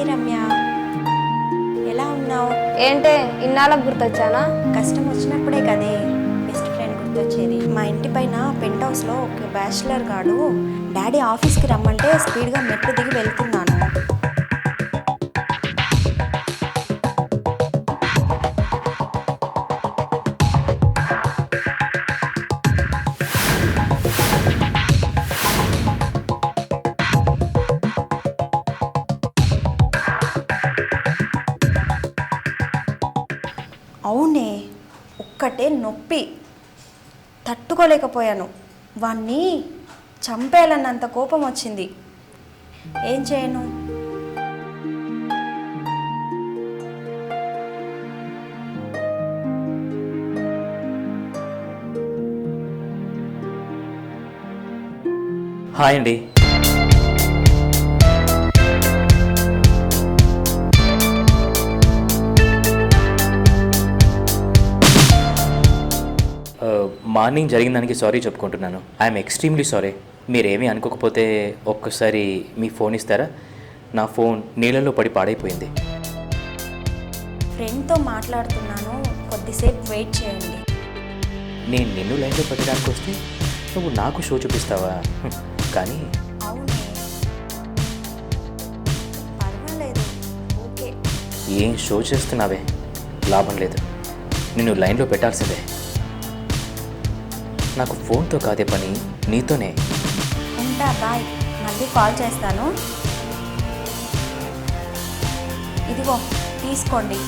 Hi Ramya, ఎలా ఉన్నావు? ఏంటే ఇన్నాళ్ళకు గుర్తొచ్చానా? కష్టం వచ్చినప్పుడే కదే బెస్ట్ ఫ్రెండ్ గుర్తొచ్చేది. మా ఇంటి పైన పెంట్ హౌస్లో ఒక బ్యాచిలర్ గాడు డాడీ ఆఫీస్కి రమ్మంటే స్పీడ్గా మెట్లు దిగి వెళ్తున్నాను. అవునే, ఒక్కటే నొప్పి తట్టుకోలేకపోయాను. వాణ్ణి చంపేయాలన్నంత కోపం వచ్చింది. ఏం చేయను? హాయ్ అండి. మార్నింగ్ జరిగిన దానికి సారీ చెప్పుకుంటున్నాను. I'm extremely sorry. మీరేమీ అనుకోకపోతే ఒక్కసారి మీ ఫోన్ ఇస్తారా? నా ఫోన్ నీళ్ళలో పడి పాడైపోయింది. ఫ్రెండ్తో మాట్లాడుతున్నాను, కొద్దిసేపు వెయిట్ చేయండి. నేను నిన్ను లైన్లో పెట్టడానికి వస్తే నువ్వు నాకు షో చూపిస్తావా? కానీ అవునే, పర్వాలేదు, ఓకే. ఏం షో చేస్తున్నావే? లాభం లేదు. నిన్ను లైన్లో పెట్టాల్సిందే. నాకు ఫోన్తో కాదే పని, నీతోనే. ఉంటా, బాయ్. మళ్ళీ కాల్ చేస్తాను. ఇదిగో తీసుకోండి.